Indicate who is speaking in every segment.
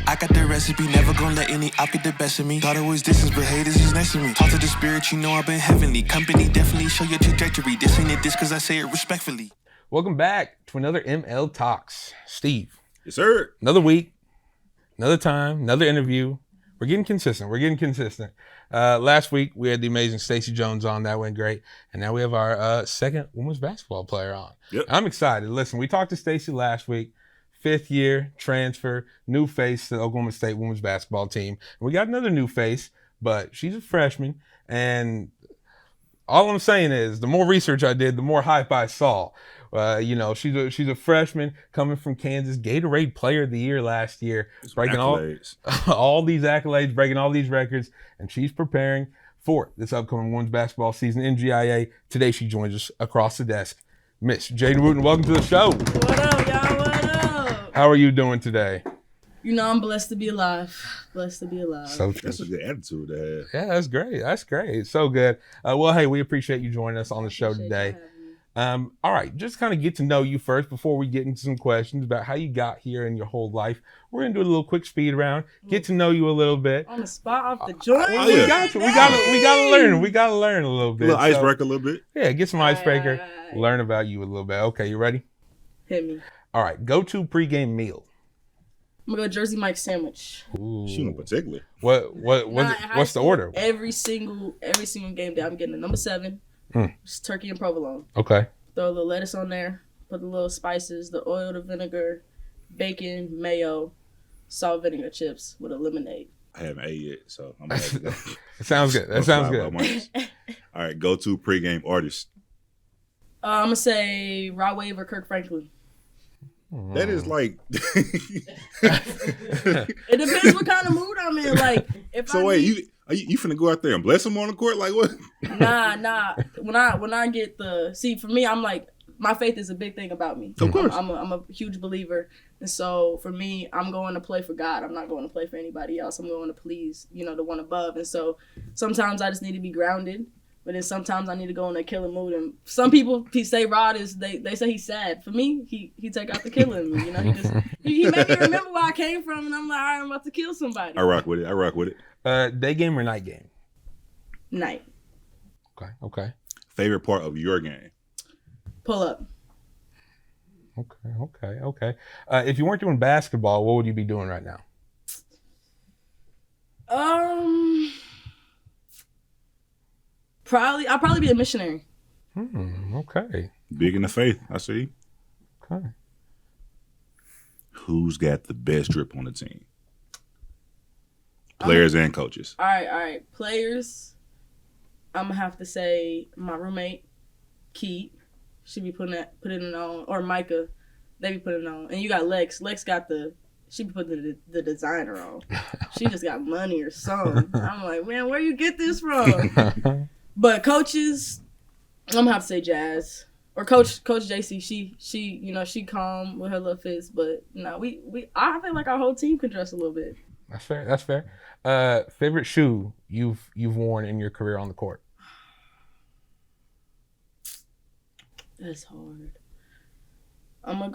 Speaker 1: I got the recipe, never gonna let any op get the best of me. Thought it was distance, but haters is next to me. Talk to the spirit, you know I've been heavenly. Company definitely show your trajectory. This ain't a diss cause I say it respectfully.
Speaker 2: Welcome back to another ML Talks. Steve.
Speaker 3: Yes, sir.
Speaker 2: Another week, another time, another interview. We're getting consistent. Last week, we had the amazing Stacey Jones on. That went great. And now we have our second women's basketball player on.
Speaker 3: Yep.
Speaker 2: I'm excited. Listen, we talked to Stacey last week. 5th year, transfer, new face to the Oklahoma State women's basketball team. And we got another new face, but she's a freshman. And all I'm saying is the more research I did, the more hype I saw. She's a freshman coming from Kansas, Gatorade Player of the Year last year, breaking all these accolades, breaking all these records, and she's preparing for this upcoming women's basketball season in GIA. Today she joins us across the desk. Miss Jadyn Wooten, welcome to the show.
Speaker 4: What up, y'all? What up?
Speaker 2: How are you doing today?
Speaker 4: You know, I'm blessed to be alive.
Speaker 2: So true.
Speaker 3: That's a good attitude to have.
Speaker 2: Yeah, that's great. It's so good. Well, hey, we appreciate you joining us on the show today. All right, just kind of get to know you first before we get into some questions about how you got here in your whole life. We're gonna do a little quick speed round, get to know you a little bit.
Speaker 4: On the spot, off the joint.
Speaker 2: We got you. We gotta learn. We gotta learn a little bit.
Speaker 3: A little icebreaker a little bit.
Speaker 2: Yeah, get some icebreaker. Learn about you a little bit. Okay, you ready?
Speaker 4: Hit me.
Speaker 2: All right, go-to pregame meal.
Speaker 4: I'm gonna go Jersey Mike's sandwich.
Speaker 2: Ooh.
Speaker 3: She in particular.
Speaker 2: What's the order?
Speaker 4: Every single game day, I'm getting a number 7. Just turkey and provolone.
Speaker 2: Okay.
Speaker 4: Throw a little lettuce on there. Put the little spices, the oil, the vinegar, bacon, mayo, salt, vinegar chips with a lemonade.
Speaker 3: I haven't ate yet, so I'm gonna have to go.
Speaker 2: That sounds good.
Speaker 3: All right, go-to pregame artist.
Speaker 4: I'm gonna say Rod Wave or Kirk Franklin.
Speaker 3: That is like.
Speaker 4: It depends what kind of mood I'm in. Like, if
Speaker 3: you finna go out there and bless him on the court? Like what?
Speaker 4: Nah. When I get for me, I'm like, my faith is a big thing about me.
Speaker 3: Of course.
Speaker 4: I'm a huge believer, and so for me, I'm going to play for God. I'm not going to play for anybody else. I'm going to please, the one above. And so sometimes I just need to be grounded. But then sometimes I need to go in a killing mood. And some people say Rod is they say he's sad. For me, he take out the killing me. He made me remember where I came from, and I'm like, all right, I'm about to kill somebody.
Speaker 3: I rock with it.
Speaker 2: Day game or night game?
Speaker 4: Night.
Speaker 2: Okay.
Speaker 3: Favorite part of your game?
Speaker 4: Pull up.
Speaker 2: Okay. If you weren't doing basketball, what would you be doing right now?
Speaker 4: I'll probably be a missionary.
Speaker 2: Okay.
Speaker 3: Big in the faith, I see.
Speaker 2: Okay.
Speaker 3: Who's got the best drip on the team? Players and coaches.
Speaker 4: All right. Players, I'm going to have to say my roommate, Keith. She be putting it on. Or Micah, they be putting it on. And you got Lex. She be putting the designer on. She just got money or something. I'm like, man, where you get this from? But coaches, I'm gonna have to say Jazz or Coach JC. She calm with her little fist, but I feel like our whole team can dress a little bit.
Speaker 2: That's fair. Favorite shoe you've worn in your career on the court?
Speaker 4: That's hard. I'm gonna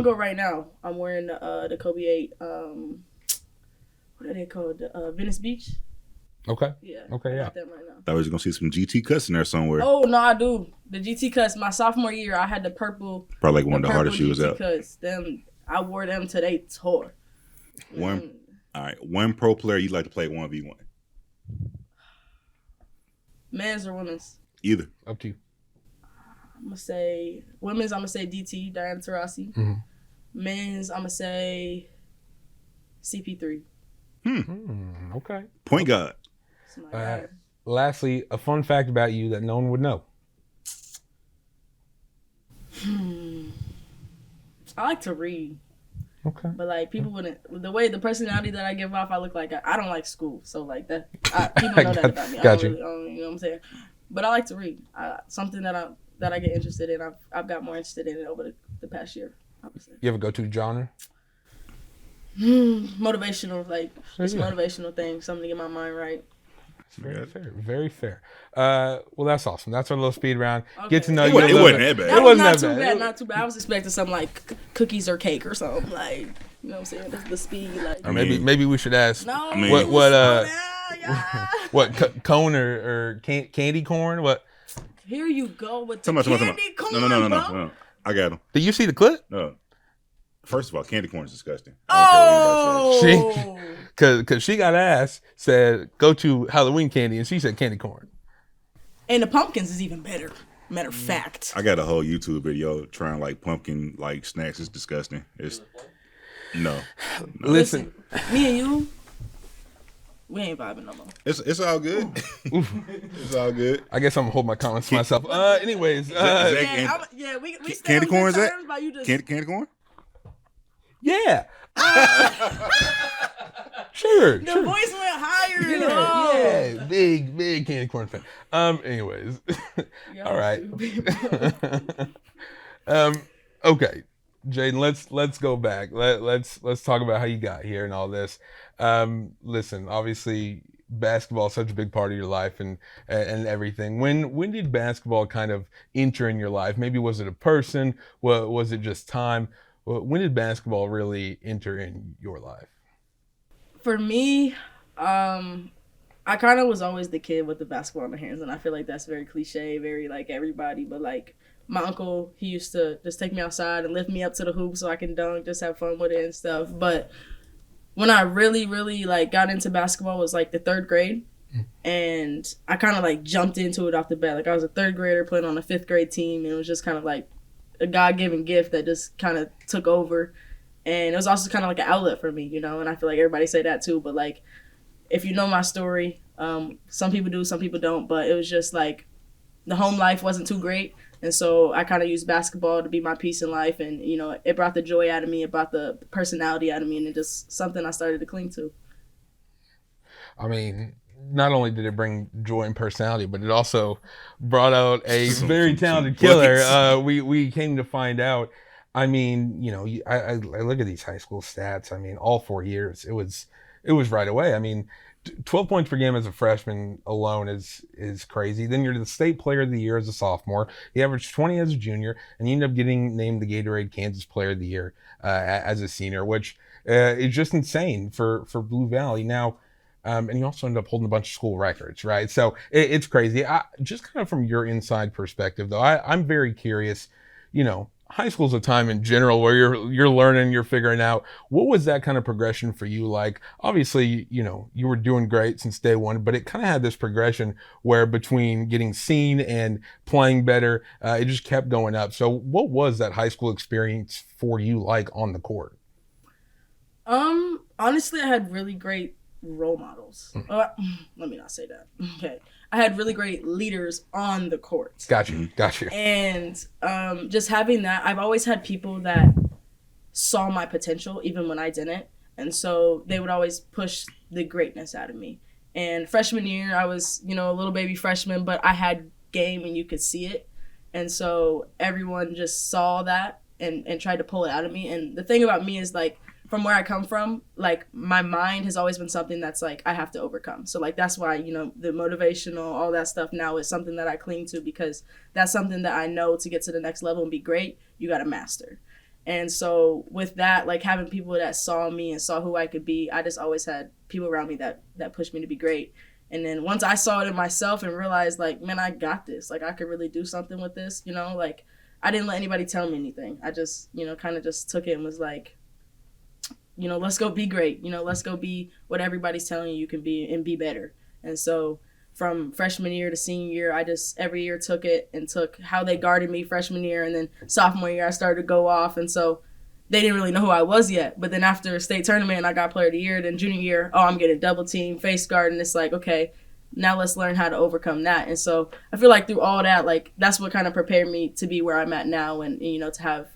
Speaker 4: go right now. I'm wearing the Kobe 8. What are they called? The Venice Beach.
Speaker 2: Okay.
Speaker 4: Yeah.
Speaker 2: Okay. Yeah.
Speaker 4: I got them right now.
Speaker 3: Thought we was gonna see some GT cuts in there somewhere.
Speaker 4: Oh no, I do. The GT cuts. My sophomore year, I had the purple.
Speaker 3: Probably like one of the hardest shoes
Speaker 4: GT
Speaker 3: out.
Speaker 4: Cuts. I wore them till they tore.
Speaker 3: All right. One pro player you'd like to play 1v1.
Speaker 4: Men's or women's?
Speaker 3: Either.
Speaker 2: Up to you.
Speaker 4: I'm gonna say women's. I'm gonna say DT Diana Taurasi.
Speaker 2: Mm-hmm.
Speaker 4: Men's. I'm gonna say CP3.
Speaker 2: Okay.
Speaker 3: Point guard.
Speaker 2: Lastly, a fun fact about you that no one would know.
Speaker 4: I like to read.
Speaker 2: Okay.
Speaker 4: But like people wouldn't. The personality that I give off, I look like I don't like school. So like that, people know that about me.
Speaker 2: Got you.
Speaker 4: You know what I'm saying? But I like to read. Something that I get interested in. I've got more interested in it over the past year. Obviously.
Speaker 2: You ever go to genre?
Speaker 4: Motivational, like just motivational thing, something to get my mind right.
Speaker 2: Very fair. Very fair. Well, that's awesome. That's our little speed round.
Speaker 4: Okay.
Speaker 2: Get to know
Speaker 3: It
Speaker 2: you.
Speaker 3: wasn't that bad.
Speaker 4: That
Speaker 2: wasn't
Speaker 4: not
Speaker 2: that
Speaker 4: too
Speaker 2: bad.
Speaker 4: bad. Not too bad. I was expecting something like cookies or cake or something like, you know what I'm saying? The speed, like.
Speaker 2: Or maybe we should ask.
Speaker 4: No.
Speaker 3: I mean-
Speaker 2: what
Speaker 4: slow down, yeah.
Speaker 2: what cone or candy corn? What?
Speaker 4: Here you go with the
Speaker 3: Come on.
Speaker 4: candy corn,
Speaker 3: No.
Speaker 4: bro.
Speaker 3: I got him.
Speaker 2: Did you see the clip?
Speaker 3: No. First of all, candy corn is disgusting. I don't care what anybody says.
Speaker 4: Oh.
Speaker 2: Cause she got asked, said go to Halloween candy, and she said candy corn.
Speaker 4: And the pumpkins is even better. Matter of fact.
Speaker 3: I got a whole YouTube video trying like pumpkin like snacks. It's disgusting. It's no.
Speaker 2: Listen,
Speaker 4: me and you, we ain't vibing no more.
Speaker 3: It's all good. It's all good.
Speaker 2: I guess I'm gonna hold my comments to myself. Anyways,
Speaker 3: Zach,
Speaker 4: Yeah, we
Speaker 3: candy
Speaker 4: stand
Speaker 3: corn
Speaker 4: on
Speaker 3: is
Speaker 4: good
Speaker 3: that?
Speaker 4: terms by you just
Speaker 3: Candy corn?
Speaker 2: yeah. Sure.
Speaker 4: the voice went higher. Oh.
Speaker 2: Yeah, big candy corn fan. Anyways, all right. Okay, Jadyn, let's go back. Let's talk about how you got here and all this. Listen, obviously, basketball is such a big part of your life and everything. When did basketball kind of enter in your life? Maybe was it a person? Was it just time? When did basketball really enter in your life?
Speaker 4: For me, I kind of was always the kid with the basketball in the hands, and I feel like that's very cliche, very like everybody. But like my uncle, he used to just take me outside and lift me up to the hoop so I can dunk, just have fun with it and stuff. But when I really like got into basketball was like the 3rd grade, and I kind of like jumped into it off the bat. Like I was a 3rd grader playing on a 5th grade team, and it was just kind of like a God-given gift that just kind of took over. And it was also kind of like an outlet for me, you know, and I feel like everybody say that too. But like, if you know my story, some people do, some people don't, but it was just like the home life wasn't too great. And so I kind of used basketball to be my peace in life. And, you know, it brought the joy out of me, it brought the personality out of me, and it just something I started to cling to.
Speaker 2: I mean, not only did it bring joy and personality, but it also brought out a very talented killer. We came to find out. I mean, you know, I look at these high school stats. I mean, all 4 years, it was right away. I mean, 12 points per game as a freshman alone is crazy. Then you're the state player of the year as a sophomore. You averaged 20 as a junior, and you end up getting named the Gatorade Kansas Player of the Year as a senior, which is just insane for Blue Valley. Now, and you also end up holding a bunch of school records, right? So it's crazy. Just kind of from your inside perspective, though, I'm very curious, you know, high school's a time in general where you're learning, you're figuring out. What was that kind of progression for you like? Obviously, you know, you were doing great since day one, but it kind of had this progression where between getting seen and playing better, it just kept going up. So what was that high school experience for you like on the court?
Speaker 4: Honestly, I had really great role models. Let me not say that. Okay. I had really great leaders on the court.
Speaker 2: Got you.
Speaker 4: And just having that, I've always had people that saw my potential even when I didn't. And so they would always push the greatness out of me. And freshman year, I was, you know, a little baby freshman, but I had game and you could see it. And so everyone just saw that and tried to pull it out of me. And the thing about me is like, from where I come from, like my mind has always been something that's like I have to overcome. So like that's why, you know, the motivational, all that stuff now is something that I cling to because that's something that I know to get to the next level and be great, you got to master. And so with that, like having people that saw me and saw who I could be, I just always had people around me that pushed me to be great. And then once I saw it in myself and realized like, man, I got this. Like I could really do something with this, you know, like I didn't let anybody tell me anything. I just, you know, kind of just took it and was like, you know, let's go be great. You know, let's go be what everybody's telling you can be and be better. And so from freshman year to senior year, I just every year took it and took how they guarded me freshman year. And then sophomore year, I started to go off. And so they didn't really know who I was yet. But then after state tournament, I got player of the year. Then junior year, I'm getting double team, face guard. And it's like, okay, now let's learn how to overcome that. And so I feel like through all that, like that's what kind of prepared me to be where I'm at now and you know, to have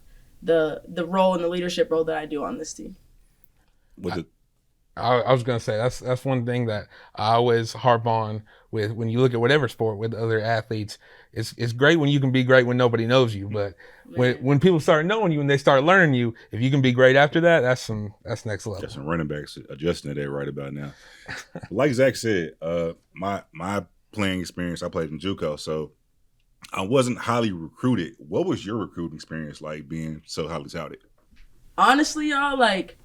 Speaker 4: the role and the leadership role that I do on this team.
Speaker 2: I was gonna say that's one thing that I always harp on with when you look at whatever sport with other athletes. It's great when you can be great when nobody knows you, but when people start knowing you and they start learning you, if you can be great after that, that's next level.
Speaker 3: Got some running backs adjusting to that right about now. Like Zach said, my playing experience, I played in JUCO, so I wasn't highly recruited. What was your recruiting experience like, being so highly touted?
Speaker 4: Honestly, y'all, like,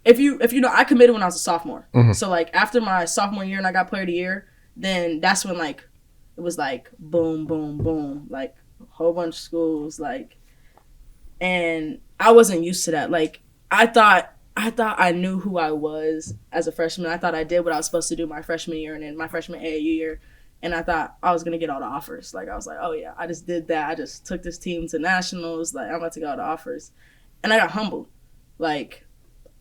Speaker 4: if you know, I committed when I was a sophomore.
Speaker 2: Mhm.
Speaker 4: So like after my sophomore year and I got player of the year, then that's when like it was like boom, boom, boom, like a whole bunch of schools, like, and I wasn't used to that. Like I thought I knew who I was as a freshman. I thought I did what I was supposed to do my freshman year and then my freshman AAU year. And I thought I was going to get all the offers. Like, I was like, oh, yeah, I just did that. I just took this team to nationals. Like, I'm about to get all the offers. And I got humbled. Like,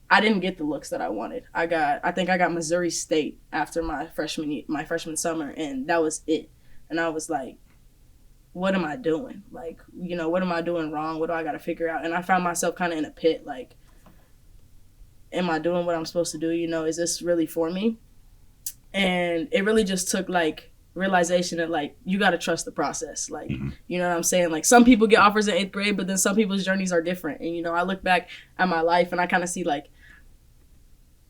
Speaker 4: I didn't get the looks that I wanted. I think I got Missouri State after my freshman summer, and that was it. And I was like, what am I doing? Like, you know, what am I doing wrong? What do I got to figure out? And I found myself kind of in a pit. Like, am I doing what I'm supposed to do? You know, is this really for me? And it really just took, like, realization that, like, you got to trust the process. Like, you know what I'm saying? Like, some people get offers in 8th grade, but then some people's journeys are different. And, you know, I look back at my life and I kind of see, like,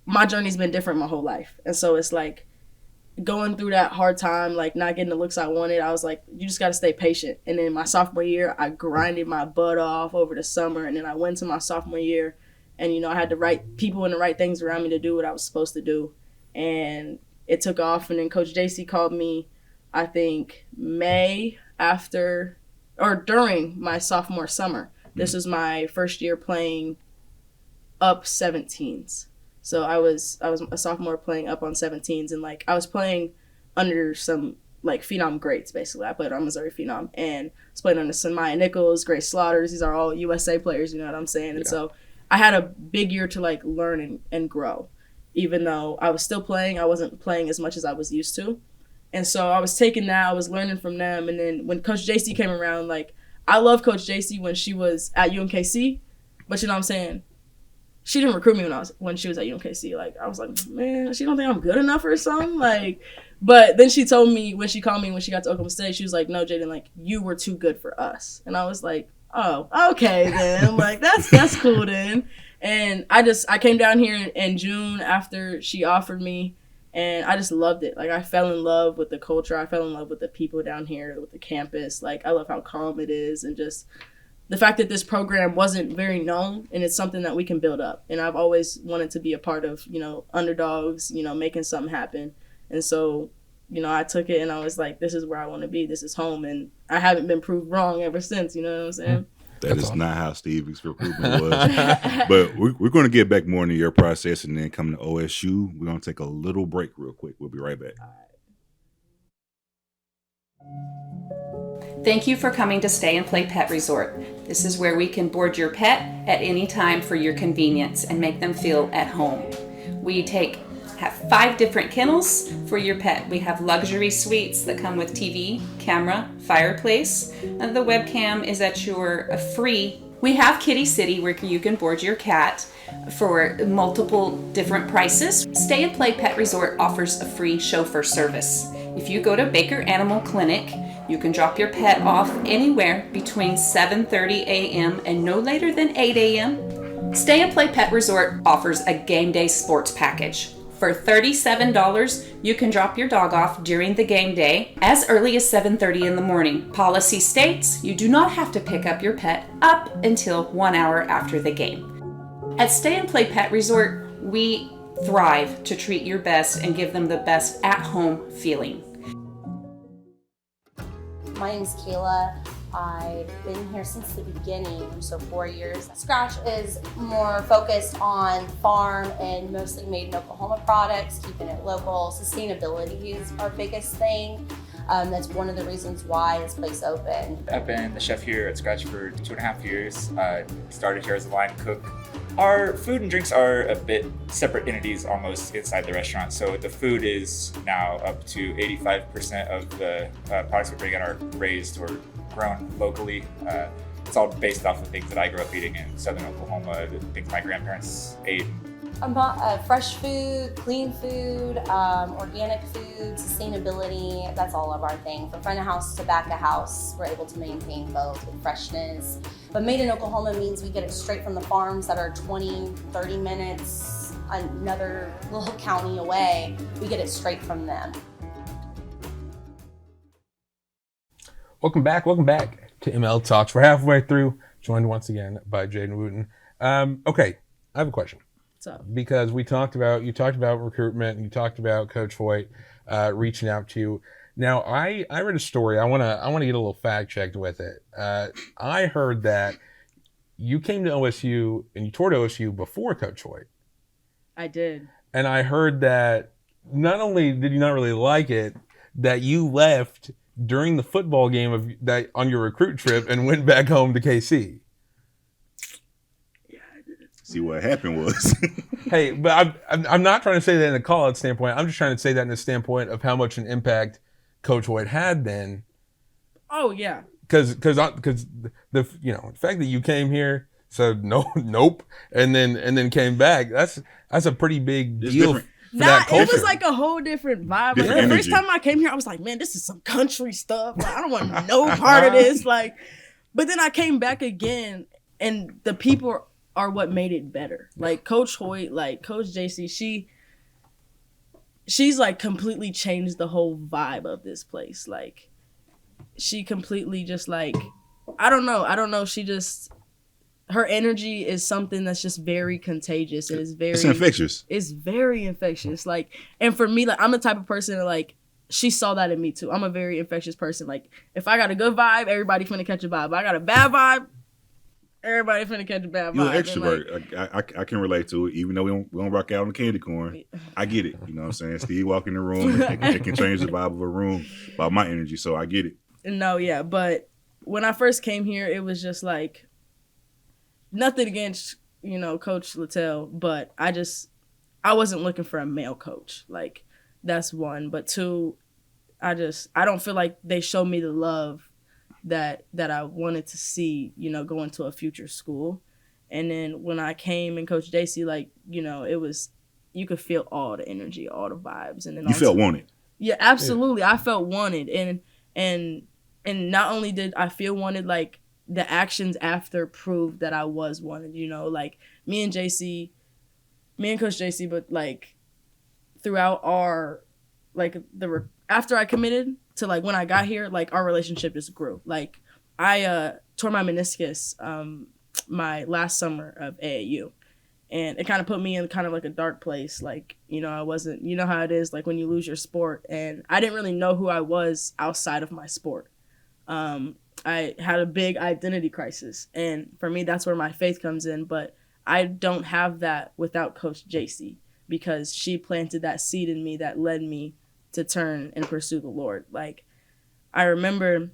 Speaker 4: my journey's been different my whole life. And so it's like going through that hard time, like not getting the looks I wanted, I was like, you just got to stay patient. And then my sophomore year, I grinded my butt off over the summer. And then I went to my sophomore year and, you know, I had the right people and the right things around me to do what I was supposed to do. And it took off. And then Coach JC called me, I think, May after or during my sophomore summer. This was my first year playing up 17s. So I was a sophomore playing up on 17s, and like I was playing under some like Phenom greats basically. I played on Missouri Phenom and I was playing under Maya Nichols, Grace Slaughters. These are all USA players, you know what I'm saying? And so I had a big year to like learn and grow. Even though I was still playing, I wasn't playing as much as I was used to. And so I was taking that, I was learning from them. And then when Coach JC came around, like I love Coach JC when she was at UMKC, but you know what I'm saying? She didn't recruit me when she was at UMKC. Like, I was like, man, she don't think I'm good enough or something. Like, but then she told me when she called me when she got to Oklahoma State, she was like, no, Jadyn, like, you were too good for us. And I was like, oh, okay then. Like, that's cool then. And I came down here in June after she offered me, and I just loved it. Like, I fell in love with the culture. I fell in love with the people down here, with the campus. Like, I love how calm it is, and just the fact that this program wasn't very known, and it's something that we can build up. And I've always wanted to be a part of, you know, underdogs, you know, making something happen. And so, you know, I took it and I was like, this is where I want to be. This is home. And I haven't been proved wrong ever since, you know what I'm saying?
Speaker 3: That is not how Stevie's recruitment was. But we're going to get back more into your process, and then come to OSU. We're going to take a little break real quick. We'll be right back.
Speaker 5: Thank you for coming to Stay and Play Pet Resort. This is where we can board your pet at any time for your convenience and make them feel at home. We have 5 different kennels for your pet. We have luxury suites that come with TV, camera, fireplace, and the webcam is at your free. We have Kitty City where you can board your cat for multiple different prices. Stay and Play Pet Resort offers a free chauffeur service. If you go to Baker Animal Clinic, you can drop your pet off anywhere between 7:30 a.m. and no later than 8 a.m. Stay and Play Pet Resort offers a game day sports package. For $37, you can drop your dog off during the game day as early as 7:30 in the morning. Policy states you do not have to pick up your pet up until 1 hour after the game. At Stay and Play Pet Resort, we thrive to treat your best and give them the best at-home feeling.
Speaker 6: My name's Kayla. I've been here since the beginning, so 4 years. Scratch is more focused on farm and mostly made in Oklahoma products, keeping it local. Sustainability is our biggest thing. That's one of the reasons why this place opened.
Speaker 7: I've been the chef here at Scratch for 2.5 years. Started here as a line cook. Our food and drinks are a bit separate entities almost inside the restaurant. So the food is now up to 85% of the products we bring in are raised or grown locally. It's all based off of things that I grew up eating in southern Oklahoma, the things my grandparents ate.
Speaker 6: Fresh food, clean food, organic food, sustainability, that's all of our thing. From front of house to back of house, we're able to maintain both with freshness. But made in Oklahoma means we get it straight from the farms that are 20, 30 minutes, another little county away. We get it straight from them.
Speaker 2: Welcome back to ML Talks. We're halfway through, joined once again by Jadyn Wooten. Okay, I have a question.
Speaker 4: What's up?
Speaker 2: Because you talked about recruitment, and you talked about Coach Hoyt reaching out to you. Now, I read a story. I want to get a little fact checked with it. I heard that you came to OSU and you toured OSU before Coach Hoyt.
Speaker 4: I did.
Speaker 2: And I heard that not only did you not really like it, that you left during the football game on your recruit trip and went back home to KC.
Speaker 3: See, what happened was.
Speaker 2: Hey, but I'm not trying to say that in a call-out standpoint. I'm just trying to say that in the standpoint of how much an impact Coach Hoyt had then.
Speaker 4: Oh yeah.
Speaker 2: Because the fact that you came here, said nope, and then came back. That's a pretty big deal.
Speaker 4: It was like a whole different vibe. Like, the first
Speaker 3: energy.
Speaker 4: time I came here, I was like, man, this is some country stuff. Like, I don't want no part of this. Like, but then I came back again, and the people are what made it better. Like Coach Hoyt, like Coach JC, she's like completely changed the whole vibe of this place. Like, she completely just like, I don't know. She just, her energy is something that's just very contagious and it's
Speaker 3: infectious.
Speaker 4: It's very infectious. Like, and for me, like, I'm the type of person that, like, she saw that in me too. I'm a very infectious person. Like, if I got a good vibe, everybody finna catch a vibe. If I got a bad vibe, everybody finna catch a bad vibe.
Speaker 3: You're an extrovert. Like, I can relate to it, even though we don't rock out on candy corn. I get it. You know what I'm saying? Steve walk in the room, it can change the vibe of a room by my energy, so I get it.
Speaker 4: No, yeah, but when I first came here, it was just like, nothing against, Coach Littell, but I wasn't looking for a male coach. Like, that's one. But two, I don't feel like they showed me the love that I wanted to see, going to a future school. And then when I came and Coach JC, like, it was, you could feel all the energy, all the vibes. And then
Speaker 3: you felt wanted.
Speaker 4: Yeah, absolutely. Yeah. I felt wanted. And not only did I feel wanted, like, the actions after proved that I was wanted, like me and Coach JC, but like throughout our, like after I committed to, like, when I got here, like, our relationship just grew. Like, I tore my meniscus my last summer of AAU, and it kind of put me in kind of like a dark place. Like, I wasn't, how it is, like, when you lose your sport, and I didn't really know who I was outside of my sport. I had a big identity crisis, and for me, that's where my faith comes in. But I don't have that without Coach JC, because she planted that seed in me that led me to turn and pursue the Lord. Like, I remember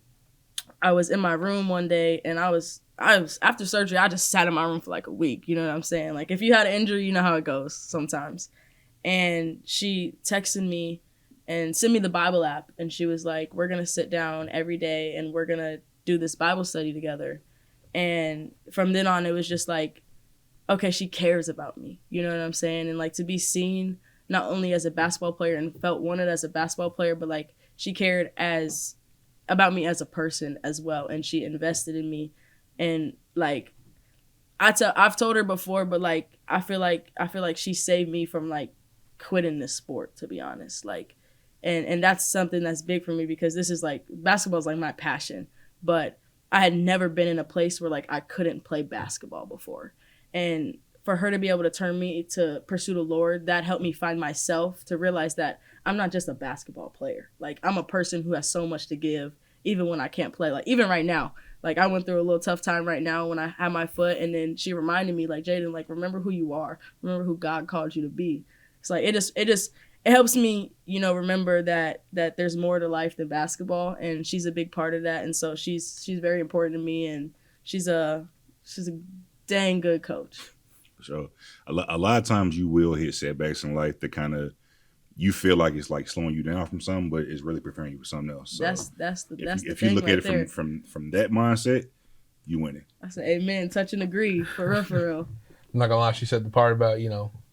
Speaker 4: I was in my room one day, and I was after surgery, I just sat in my room for like a week. You know what I'm saying? Like, if you had an injury, you know how it goes sometimes. And she texted me and sent me the Bible app, and she was like, we're going to sit down every day and we're going to do this Bible study together. And from then on, it was just like, okay, she cares about me. You know what I'm saying? And, like, to be seen not only as a basketball player and felt wanted as a basketball player, but, like, she cared about me as a person as well. And she invested in me. And, like, I've told her before, but, like, I feel like she saved me from, like, quitting this sport, to be honest. Like, and that's something that's big for me, because this is, like, basketball is, like, my passion. But I had never been in a place where, like, I couldn't play basketball before. And for her to be able to turn me to pursue the Lord, that helped me find myself, to realize that I'm not just a basketball player. Like, I'm a person who has so much to give, even when I can't play. Like, even right now, like, I went through a little tough time right now when I had my foot, and then she reminded me, like, Jadyn, like, remember who you are. Remember who God called you to be. It's like, it helps me, remember that there's more to life than basketball, and she's a big part of that. And so she's very important to me, and she's a dang good coach.
Speaker 3: So a lot of times you will hit setbacks in life that kind of, you feel like it's like slowing you down from something, but it's really preparing you for something else. So if you look at it from that mindset, you winning.
Speaker 4: I said, amen, touch and agree, for real, for real.
Speaker 2: I'm not gonna lie, she said the part about,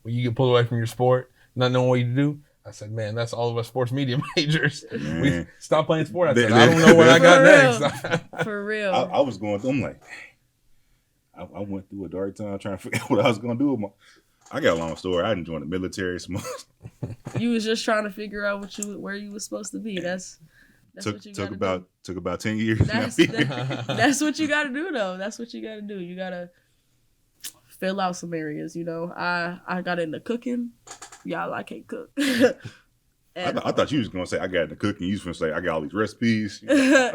Speaker 2: when you get pulled away from your sport, not knowing what you do. I said, man, that's all of us sports media majors.
Speaker 3: Man.
Speaker 2: We stop playing sport. I said, I don't know what I got next.
Speaker 4: For real.
Speaker 3: I was going through, I'm like, dang, I went through a dark time trying to figure out what I was going to do with my. I got a long story. I didn't join the military.
Speaker 4: You was just trying to figure out where you was supposed to be. That's what you
Speaker 3: took
Speaker 4: gotta
Speaker 3: about 10 years.
Speaker 4: That's what you got to do, though. That's what you got to do. You got to fill out some areas, you know. I got into cooking. Y'all, I can't cook.
Speaker 3: I thought you was going to say I got into cooking. You was going to say I got all these recipes.
Speaker 4: No.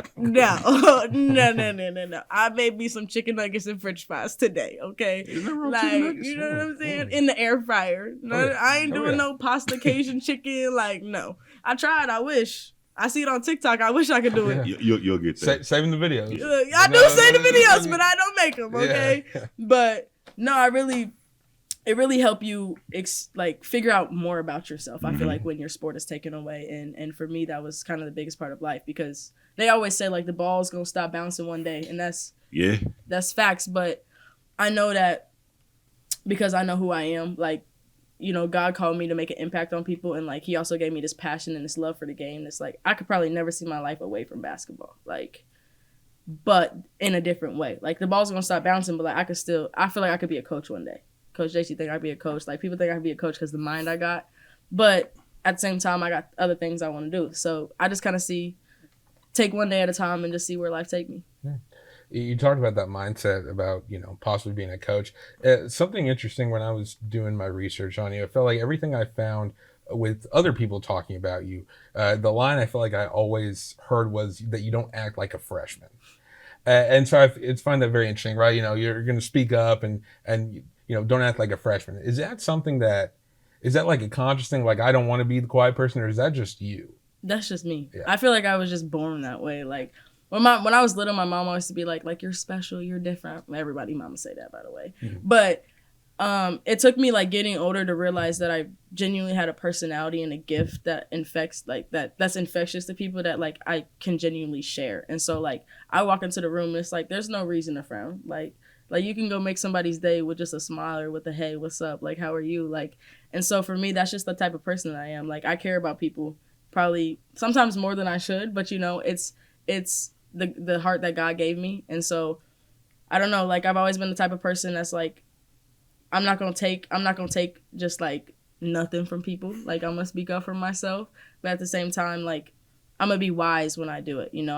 Speaker 4: I made me some chicken nuggets and french fries today, okay? Like, you know what I'm saying? In the air fryer. I ain't doing no pasta Cajun chicken. Like, no. I tried. I wish. I see it on TikTok. I wish I could do it.
Speaker 3: You'll get there.
Speaker 2: Saving the videos.
Speaker 4: I do save the videos, but I don't make them, okay?
Speaker 2: Yeah.
Speaker 4: But, no, it really help you figure out more about yourself. I feel like when your sport is taken away, and for me that was kind of the biggest part of life, because they always say like the ball's gonna stop bouncing one day, and that's facts. But I know that because I know who I am. Like, you know, God called me to make an impact on people, and like He also gave me this passion and this love for the game. It's like I could probably never see my life away from basketball, like, but in a different way. Like the ball's gonna stop bouncing, but like I feel like I could be a coach one day. Coach JC think I'd be a coach. Like, people think I could be a coach because the mind I got. But at the same time, I got other things I want to do. So I just kind of take one day at a time and just see where life take me.
Speaker 2: Yeah. You talked about that mindset about, you know, possibly being a coach. Something interesting when I was doing my research on you, I felt like everything I found with other people talking about you, the line I felt like I always heard was that you don't act like a freshman. And so I find that very interesting, right? You know, you're going to speak up and you know, don't act like a freshman. Is that like a conscious thing? Like, I don't want to be the quiet person, or is that just you?
Speaker 4: That's just me.
Speaker 2: Yeah.
Speaker 4: I feel like I was just born that way. Like when I was little, my mom always used to be like you're special, you're different. Everybody mama say that, by the way. Mm-hmm. But it took me like getting older to realize that I genuinely had a personality and a gift that infects that's infectious to people, that like I can genuinely share. And so like I walk into the room and it's like there's no reason to frown. Like you can go make somebody's day with just a smile or with a hey, what's up? Like, how are you? Like, and so for me, that's just the type of person that I am. Like, I care about people probably sometimes more than I should, but you know, it's the heart that God gave me. And so I don't know, like I've always been the type of person that's like, I'm not gonna take just like nothing from people. Like, I'm gonna speak up for myself, but at the same time, like I'm gonna be wise when I do it. You know,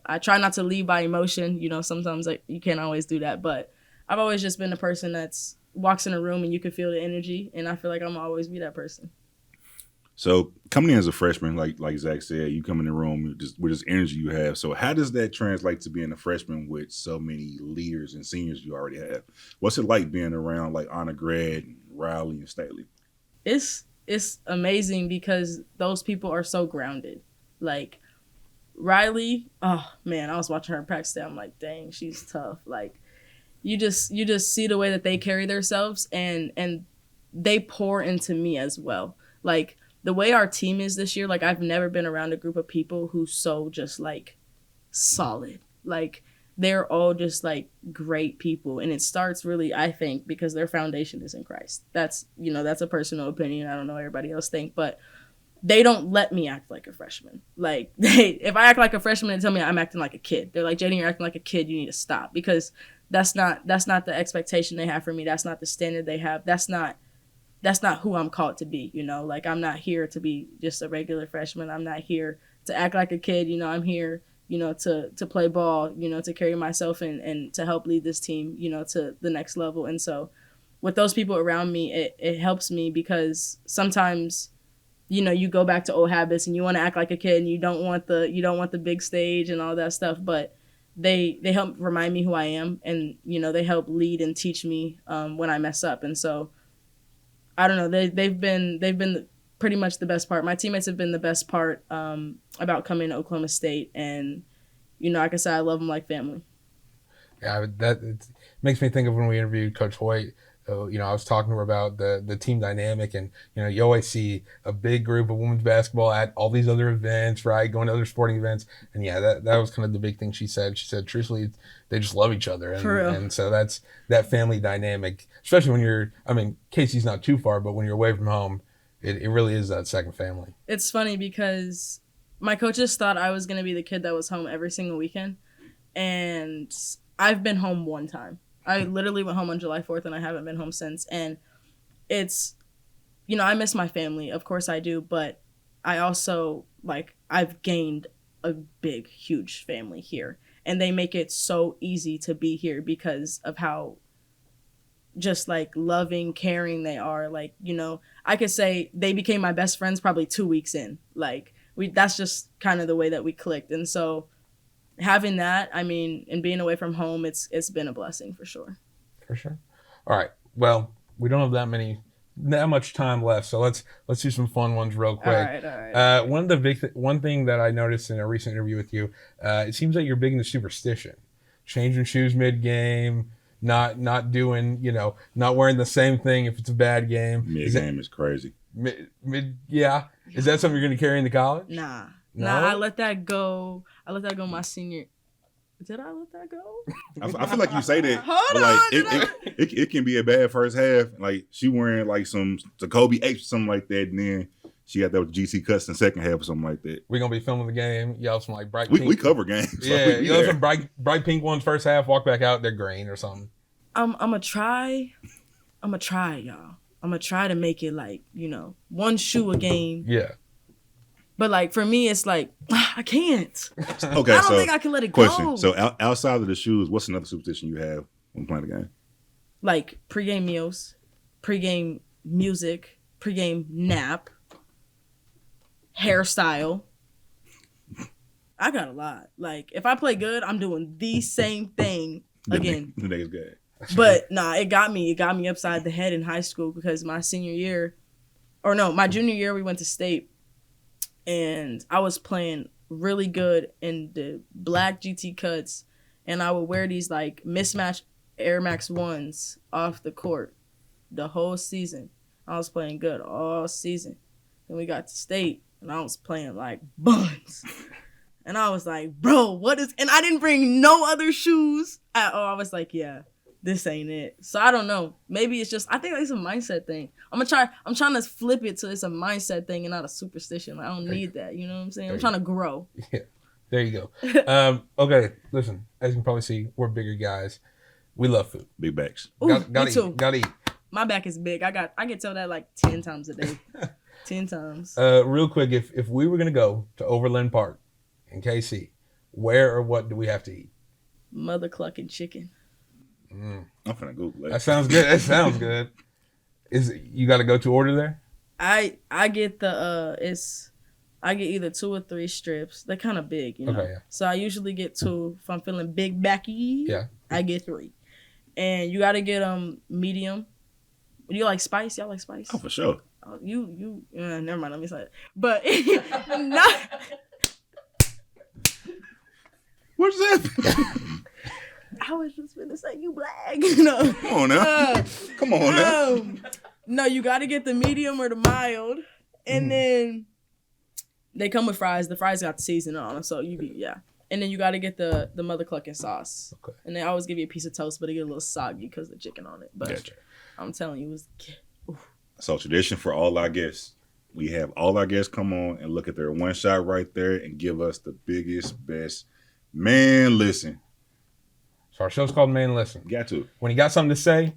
Speaker 4: I try not to lead by emotion. You know, sometimes like you can't always do that, but I've always just been the person that's walks in a room and you can feel the energy, and I feel like I'm gonna always be that person.
Speaker 3: So coming in as a freshman, like Zach said, you come in the room with this energy you have. So how does that translate to being a freshman with so many leaders and seniors you already have? What's it like being around like Honor Grad, and Riley, and Staley?
Speaker 4: It's amazing because those people are so grounded. Like Riley, oh man, I was watching her practice today. I'm like, dang, she's tough. Like you just see the way that they carry themselves, and they pour into me as well. Like the way our team is this year, like I've never been around a group of people who's so just like solid. Like they're all just like great people, and it starts really, I think, because their foundation is in Christ. That's a personal opinion. I don't know what everybody else think, but they don't let me act like a freshman. Like if I act like a freshman and tell me I'm acting like a kid, they're like, Jadyn, you're acting like a kid. You need to stop, because that's not the expectation they have for me. That's not the standard they have. That's not who I'm called to be. You know, like I'm not here to be just a regular freshman. I'm not here to act like a kid. You know, I'm here, you know, to play ball, you know, to carry myself and to help lead this team, you know, to the next level. And so with those people around me, it helps me, because sometimes, you know, you go back to old habits and you want to act like a kid and you don't want the big stage and all that stuff, but they help remind me who I am, and you know, they help lead and teach me when I mess up. And so I don't know, they've been pretty much the best part. My teammates have been the best part about coming to Oklahoma State, and you know, like I said, I love them like family.
Speaker 2: Yeah, it makes me think of when we interviewed Coach Hoyt. I was talking to her about the team dynamic, and you always see a big group of women's basketball at all these other events, right? Going to other sporting events, and that was kind of the big thing she said. She said, truthfully, they just love each other,
Speaker 4: For real.
Speaker 2: and so that's that family dynamic, especially when Casey's not too far, but when you're away from home, it really is that second family.
Speaker 4: It's funny because my coaches thought I was going to be the kid that was home every single weekend, and I've been home one time. I literally went home on July 4th, and I haven't been home since. And it's, I miss my family. Of course I do. But I also, I've gained a big, huge family here. And they make it so easy to be here because of how just, loving, caring they are. I could say they became my best friends probably 2 weeks in. That's just kind of the way that we clicked. And so having that, and being away from home, it's been a blessing for sure.
Speaker 2: For sure. All right. Well, we don't have that much time left, so let's do some fun ones real quick.
Speaker 4: All right.
Speaker 2: One thing that I noticed in a recent interview with you, it seems like you're big into superstition, changing shoes mid game, not doing, not wearing the same thing if it's a bad game.
Speaker 3: Mid game is crazy.
Speaker 2: Yeah. Is that something you're going to carry into college?
Speaker 4: Nah.
Speaker 2: No?
Speaker 4: I let that go. My senior. Did I let that go?
Speaker 3: I feel like you say that,
Speaker 4: Hold
Speaker 3: but
Speaker 4: on,
Speaker 3: it can be a bad first half. Like she wearing some Kobe H or something like that, and then she got those GC cuts in the second half or something like that.
Speaker 2: We're gonna be filming the game. Y'all some bright
Speaker 3: We
Speaker 2: pink.
Speaker 3: cover games. So
Speaker 2: Yeah,
Speaker 3: we
Speaker 2: you know
Speaker 3: there.
Speaker 2: some bright pink ones first half. Walk back out, they're green or something.
Speaker 4: I'm gonna try, y'all. I'm gonna try to make it one shoe a game.
Speaker 2: Yeah.
Speaker 4: But for me, it's I can't.
Speaker 3: Okay,
Speaker 4: I don't
Speaker 3: so
Speaker 4: think I can let it
Speaker 3: question.
Speaker 4: go.
Speaker 3: So outside of the shoes, what's another superstition you have when playing the game?
Speaker 4: Pregame meals, pregame music, pregame nap, hairstyle. I got a lot. If I play good, I'm doing the same thing again.
Speaker 3: The nigga's good.
Speaker 4: But it got me upside the head in high school because my junior year we went to state, and I was playing really good in the black GT cuts, and I would wear these mismatched Air Max 1s off the court the whole season. I was playing good all season. Then we got to state, and I was playing buns. And I was like, bro, what is... And I didn't bring no other shoes at all. I was like, yeah, this ain't it. So I don't know. Maybe it's just... I think it's a mindset thing. I'm trying to flip it so it's a mindset thing and not a superstition. I don't need that. You know what I'm saying? I'm trying to grow.
Speaker 2: Yeah. There you go. Okay, listen. As you can probably see, we're bigger guys. We love food.
Speaker 3: Big backs.
Speaker 4: Ooh,
Speaker 2: Gotta
Speaker 4: me too.
Speaker 2: eat. Gotta eat.
Speaker 4: My back is big. I get told that 10 times a day. 10 times.
Speaker 2: Real quick, if we were gonna go to Overland Park in KC, where or what do we have to eat?
Speaker 4: Mother clucking chicken.
Speaker 3: I'm finna Google that.
Speaker 2: That sounds good. That sounds good. You got to go to order there?
Speaker 4: I get I get either 2 or 3 strips. They're kind of big,
Speaker 2: Okay, yeah.
Speaker 4: So I usually get 2. If I'm feeling big backy,
Speaker 2: Yeah.
Speaker 4: I get 3. And you got to get medium. Do you like spice? Y'all like spice?
Speaker 3: Oh, for sure.
Speaker 4: Oh, never mind. Let me say it. But not.
Speaker 3: What's that?
Speaker 4: I was just gonna say you black. No.
Speaker 3: Come on now. Come on now.
Speaker 4: No, you got to get the medium or the mild, and then they come with fries. The fries got the seasoning on them, so And then you got to get the mother clucking sauce.
Speaker 2: Okay.
Speaker 4: And they always give you a piece of toast, but it get a little soggy because of the chicken on it. But
Speaker 3: Gotcha.
Speaker 4: I'm telling you, it was.
Speaker 3: So tradition for all our guests. We have all our guests come on and look at their one shot right there and give us the biggest, best. Man, listen.
Speaker 2: So our show's called Man Listen.
Speaker 3: Got to.
Speaker 2: When you got something to say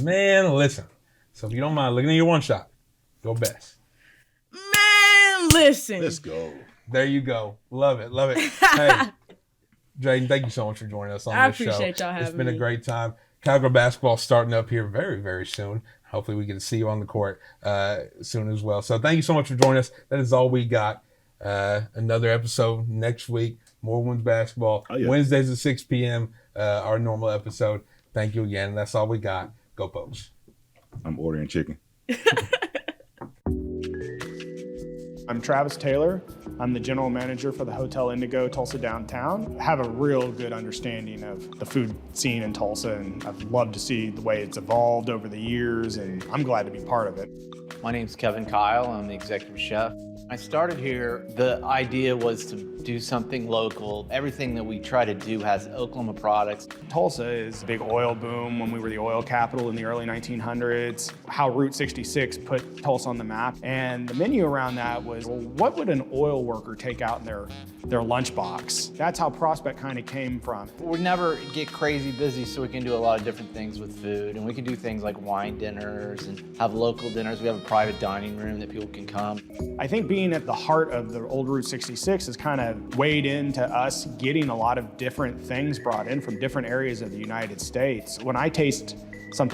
Speaker 2: man, listen. So if you don't mind looking at your one shot, go best.
Speaker 4: Man, listen.
Speaker 3: Let's go.
Speaker 2: There you go. Love it. Love it. Hey, Jadyn, thank you so much for joining us on
Speaker 4: I
Speaker 2: this show.
Speaker 4: appreciate y'all having
Speaker 2: It's been
Speaker 4: me.
Speaker 2: a great time. Cowgirl basketball starting up here very, very soon. Hopefully we can see you on the court soon as well. So thank you so much for joining us. That is all we got. Another episode next week. More women's basketball.
Speaker 3: Oh, yeah.
Speaker 2: Wednesdays at 6 p.m. Our normal episode. Thank you again. That's all we got. Go Pokes.
Speaker 3: I'm ordering chicken.
Speaker 8: I'm Travis Taylor. I'm the general manager for the Hotel Indigo Tulsa Downtown. I have a real good understanding of the food scene in Tulsa, and I've loved to see the way it's evolved over the years, and I'm glad to be part of it.
Speaker 9: My name's Kevin Kyle. I'm the executive chef. I started here, the idea was to do something local. Everything that we try to do has Oklahoma products.
Speaker 8: Tulsa is a big oil boom when we were the oil capital in the early 1900s. How Route 66 put Tulsa on the map. And the menu around that was, well, what would an oil worker take out in their lunchbox? That's how Prospect kind of came from.
Speaker 9: We never get crazy busy, so we can do a lot of different things with food. And we can do things like wine dinners and have local dinners. We have a private dining room that people can come.
Speaker 8: I think being at the heart of the old Route 66 has kind of weighed into us getting a lot of different things brought in from different areas of the United States. When I taste